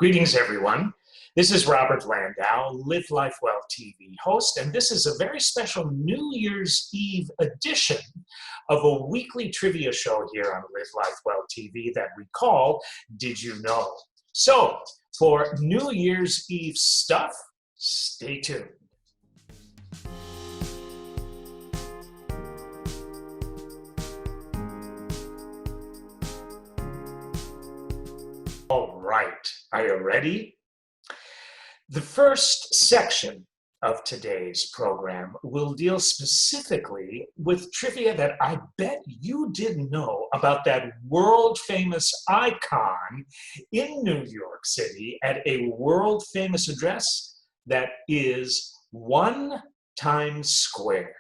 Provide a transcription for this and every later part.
Greetings, everyone. This is Robert Landau, Live Life Well TV host, and this is a very special New Year's Eve edition of a weekly trivia show here on Live Life Well TV that we call Did You Know? So, for New Year's Eve stuff, stay tuned. All right, are you ready? The first section of today's program will deal specifically with trivia that I bet you didn't know about that world-famous icon in New York City at a world-famous address that is 1 Times Square.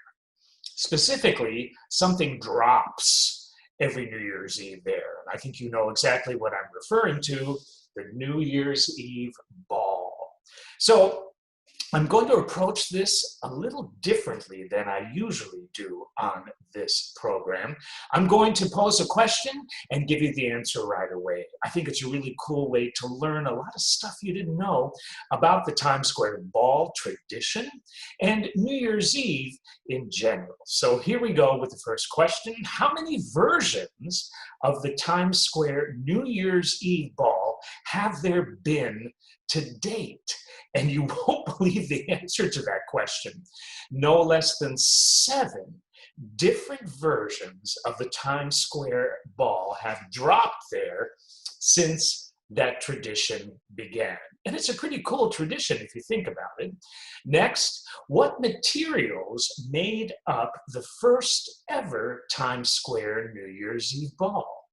Specifically, something drops every New Year's Eve there. And I think you know exactly what I'm referring to, the New Year's Eve ball. So I'm going to approach this a little differently than I usually do on this program. I'm going to pose a question and give you the answer right away. I think it's a really cool way to learn a lot of stuff you didn't know about the Times Square ball tradition and New Year's Eve in general. So here we go with the first question. How many versions of the Times Square New Year's Eve ball have there been to date? And you won't believe the answer to that question. No less than 7 different versions of the Times Square ball have dropped there since that tradition began. And it's a pretty cool tradition if you think about it. Next, what materials made up the first ever Times Square New Year's Eve ball?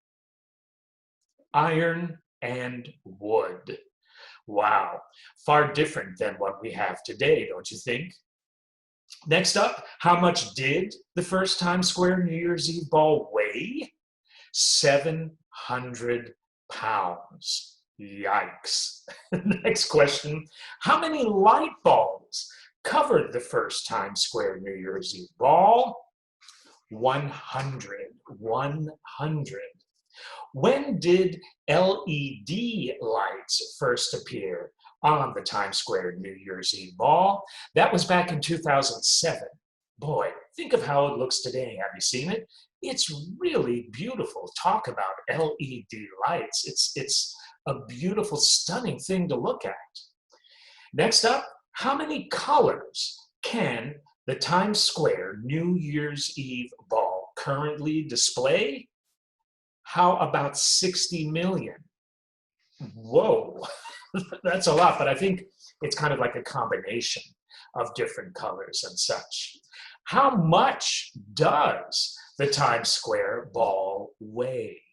Iron and wood. Wow, far different than what we have today, don't you think? Next up, how much did the first Times Square New Year's Eve ball weigh? 700 pounds. Yikes. Next question, how many light bulbs covered the first Times Square New Year's Eve ball? 100. 100. When did LED lights first appear on the Times Square New Year's Eve ball? That was back in 2007. Boy, think of how it looks today. Have you seen it? It's really beautiful. Talk about LED lights. It's a beautiful, stunning thing to look at. Next up, how many colors can the Times Square New Year's Eve ball currently display? How about 60 million? Whoa, that's a lot, but I think it's kind of like a combination of different colors and such. How much does the Times Square ball weigh?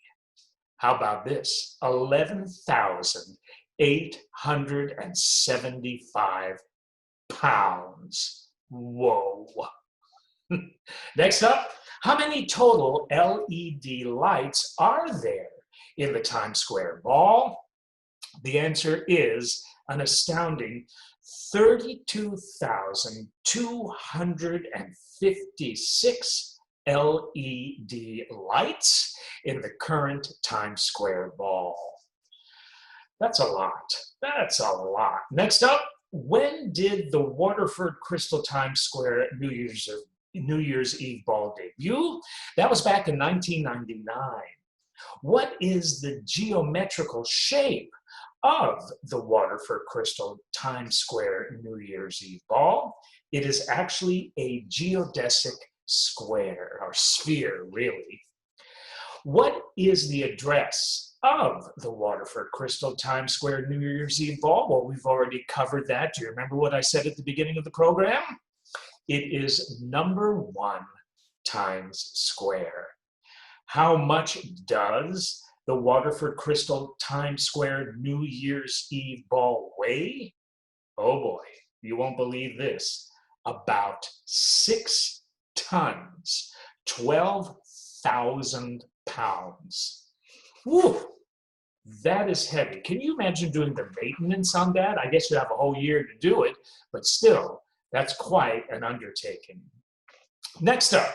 How about this? 11,875 pounds. Whoa. Next up, how many total LED lights are there in the Times Square ball? The answer is an astounding 32,256 LED lights in the current Times Square ball. That's a lot. That's a lot. Next up, when did the Waterford Crystal Times Square New Year's Eve ball debut? That was back in 1999. What is the geometrical shape of the Waterford Crystal Times Square New Year's Eve ball? It is actually a geodesic square, or sphere, really. What is the address of the Waterford Crystal Times Square New Year's Eve ball? Well, we've already covered that. Do you remember what I said at the beginning of the program? It is number 1 Times Square. How much does the Waterford Crystal Times Square New Year's Eve ball weigh? Oh boy, you won't believe this. About 6 tons, 12,000 pounds. Whew, that is heavy. Can you imagine doing the maintenance on that? I guess you have a whole year to do it, but still, that's quite an undertaking. Next up,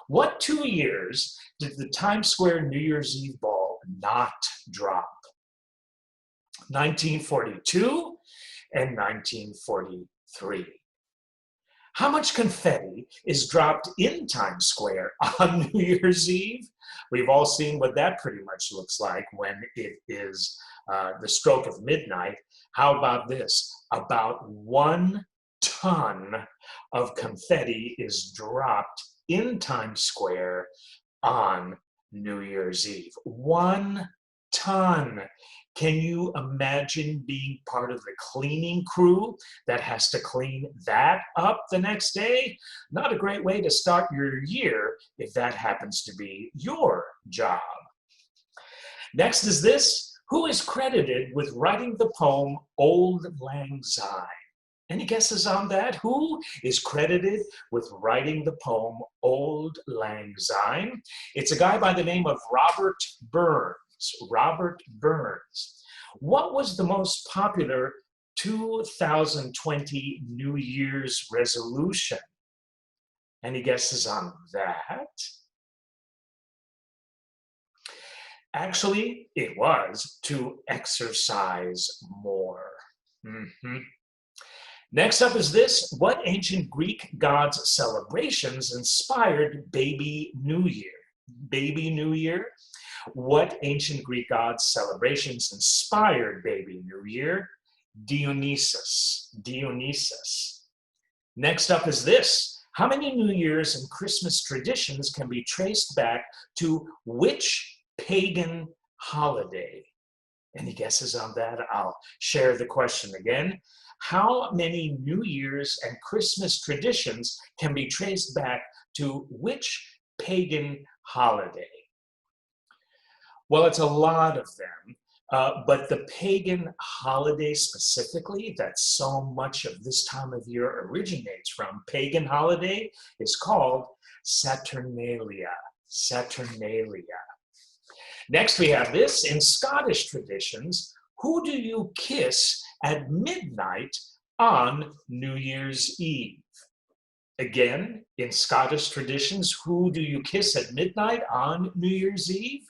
what 2 years did the Times Square New Year's Eve ball not drop? 1942 and 1943. How much confetti is dropped in Times Square on New Year's Eve? We've all seen what that pretty much looks like when it is the stroke of midnight. How about this? About 1 ton of confetti is dropped in Times Square on New Year's Eve. 1 ton. Can you imagine being part of the cleaning crew that has to clean that up the next day? Not a great way to start your year if that happens to be your job. Next is this. Who is credited with writing the poem Auld Lang Syne? Any guesses on that? Who is credited with writing the poem Auld Lang Syne? It's a guy by the name of Robert Burns. Robert Burns. What was the most popular 2020 New Year's resolution? Any guesses on that? Actually, it was to exercise more. Next up is this. What ancient Greek god's celebrations inspired Baby New Year? Baby New Year? What ancient Greek god's celebrations inspired Baby New Year? Dionysus. Dionysus. Next up is this. How many New Year's and Christmas traditions can be traced back to which pagan holiday? Any guesses on that? I'll share the question again. How many New Year's and Christmas traditions can be traced back to which pagan holiday? Well, it's a lot of them, but the pagan holiday specifically that so much of this time of year originates from, pagan holiday, is called Saturnalia. Saturnalia. Next we have this. In Scottish traditions, who do you kiss at midnight on New Year's Eve? Again, in Scottish traditions, who do you kiss at midnight on New Year's Eve?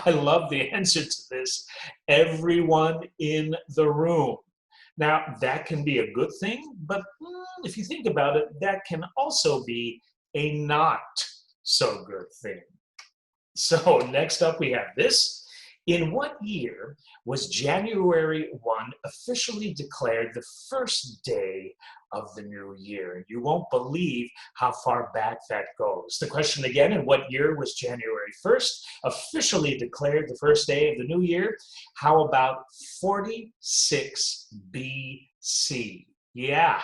I love the answer to this. Everyone in the room. Now, that can be a good thing, but if you think about it, that can also be a not so good thing. So next up we have this. In what year was January 1 officially declared the first day of the new year? And you won't believe how far back that goes. The question again, in what year was January 1st officially declared the first day of the new year? How about 46 BC? Yeah,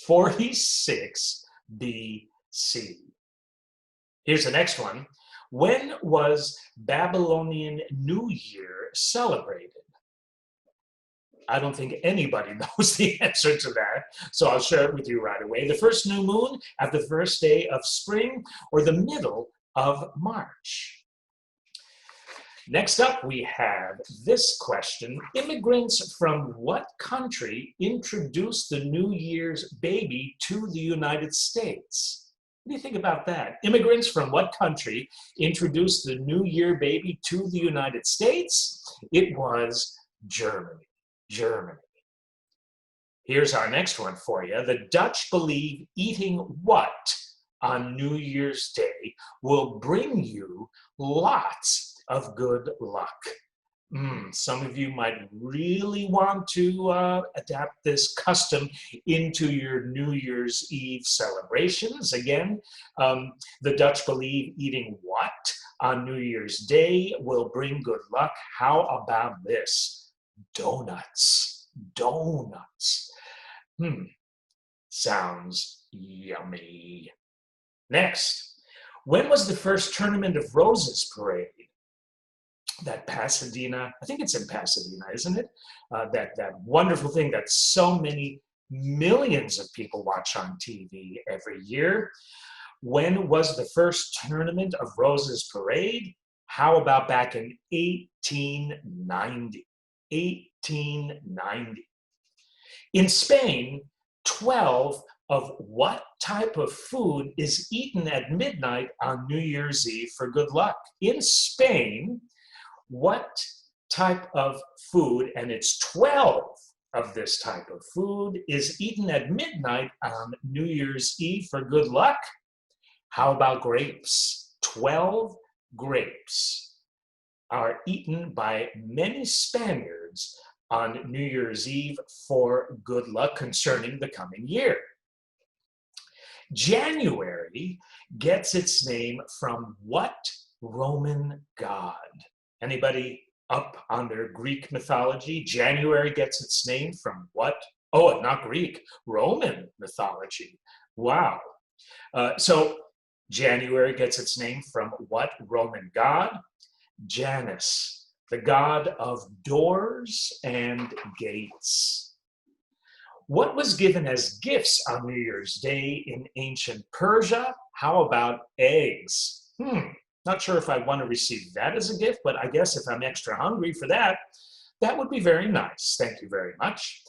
46 BC. Here's the next one. When was Babylonian New Year celebrated? I don't think anybody knows the answer to that, so I'll share it with you right away. The first new moon at the first day of spring or the middle of March? Next up, we have this question. Immigrants from what country introduced the New Year's baby to the United States? What do you think about that? Immigrants from what country introduced the New Year baby to the United States? It was Germany. Germany. Here's our next one for you. The Dutch believe eating what on New Year's Day will bring you lots of good luck? Some of you might really want to adapt this custom into your New Year's Eve celebrations. Again, the Dutch believe eating what on New Year's Day will bring good luck? How about this? Donuts. Donuts. Sounds yummy. Next, when was the first Tournament of Roses parade? That Pasadena, I think it's in Pasadena, isn't it? That wonderful thing that so many millions of people watch on TV every year. When was the first Tournament of Roses parade? How about back in 1890? 1890. In Spain, 12 of what type of food is eaten at midnight on New Year's Eve for good luck? In Spain, what type of food, and it's 12 of this type of food, is eaten at midnight on New Year's Eve for good luck. How about grapes? 12 grapes are eaten by many Spaniards on New Year's Eve for good luck concerning the coming year. January gets its name from what Roman god? Anybody up on their Greek mythology? January gets its name from what? Oh, not Greek, Roman mythology. Wow. So January gets its name from what Roman god? Janus, the god of doors and gates. What was given as gifts on New Year's Day in ancient Persia? How about eggs? Not sure if I want to receive that as a gift, but I guess if I'm extra hungry for that, that would be very nice. Thank you very much.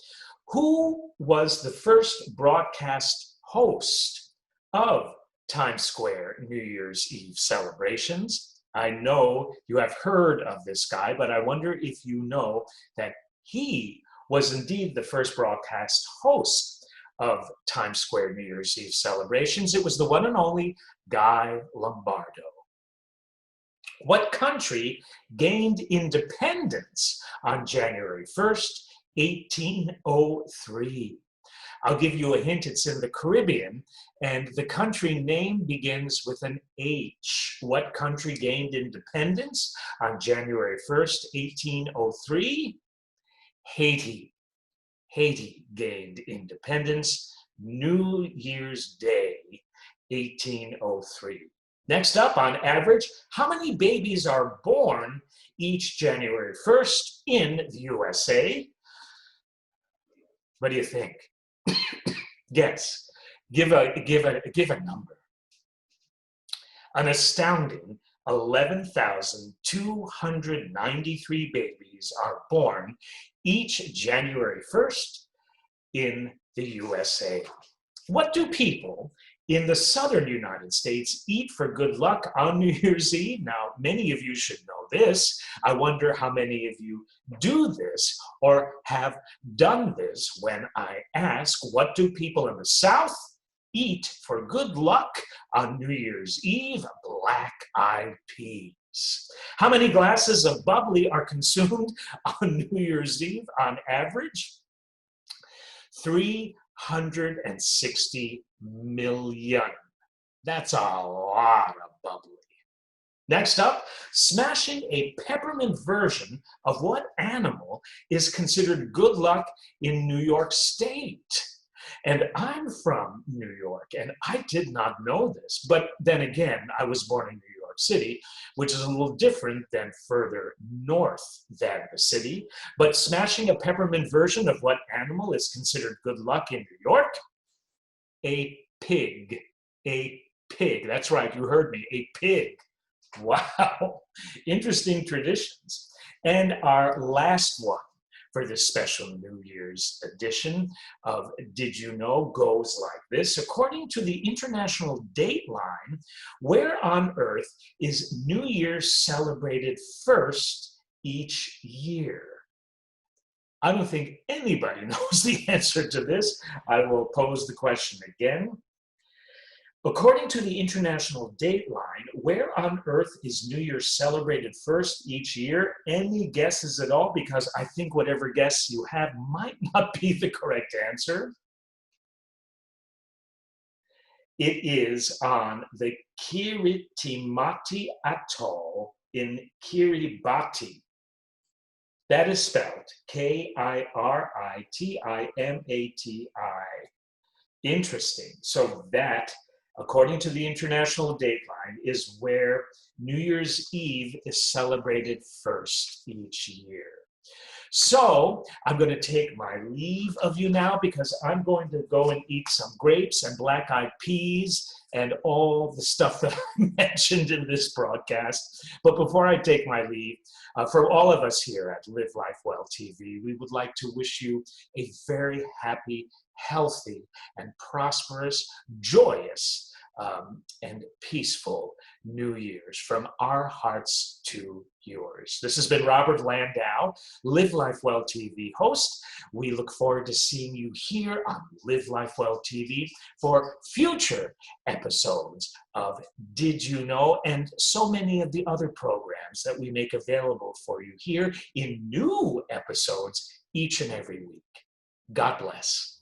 Who was the first broadcast host of Times Square New Year's Eve celebrations? I know you have heard of this guy, but I wonder if you know that he was indeed the first broadcast host of Times Square New Year's Eve celebrations. It was the one and only Guy Lombardo. What country gained independence on January 1st, 1803? I'll give you a hint, it's in the Caribbean, and the country name begins with an H. What country gained independence on January 1st, 1803? Haiti. Haiti gained independence, New Year's Day, 1803. Next up, on average, how many babies are born each January 1st in the USA? What do you think? Guess. Give a number. An astounding 11,293 babies are born each January 1st in the USA. What do people in the southern United States eat for good luck on New Year's Eve? Now, many of you should know this. I wonder how many of you do this or have done this when I ask, what do people in the South eat for good luck on New Year's Eve? Black-eyed peas. How many glasses of bubbly are consumed on New Year's Eve on average? 360 million. That's a lot of bubbly. Next up, smashing a peppermint version of what animal is considered good luck in New York State? And I'm from New York, and I did not know this. But then again, I was born in New York City, which is a little different than further north than the city. But smashing a peppermint version of what animal is considered good luck in New York? A pig. A pig. That's right, you heard me. A pig. Wow. Interesting traditions. And our last one for this special New Year's edition of Did You Know goes like this. According to the International Dateline, where on earth is New Year's celebrated first each year? I don't think anybody knows the answer to this. I will pose the question again. According to the International Dateline, where on earth is New Year's celebrated first each year? Any guesses at all? Because I think whatever guess you have might not be the correct answer. It is on the Kiritimati Atoll in Kiribati. That is spelled K-I-R-I-T-I-M-A-T-I. Interesting. So that, according to the International Dateline, is where New Year's Eve is celebrated first each year. So I'm going to take my leave of you now because I'm going to go and eat some grapes and black-eyed peas and all the stuff that I mentioned in this broadcast. But before I take my leave, for all of us here at Live Life Well TV, we would like to wish you a very happy, healthy, and prosperous, joyous and peaceful New Year's from our hearts to yours. This has been Robert Landau, Live Life Well TV host. We look forward to seeing you here on Live Life Well TV for future episodes of Did You Know, and so many of the other programs that we make available for you here in new episodes each and every week. God bless.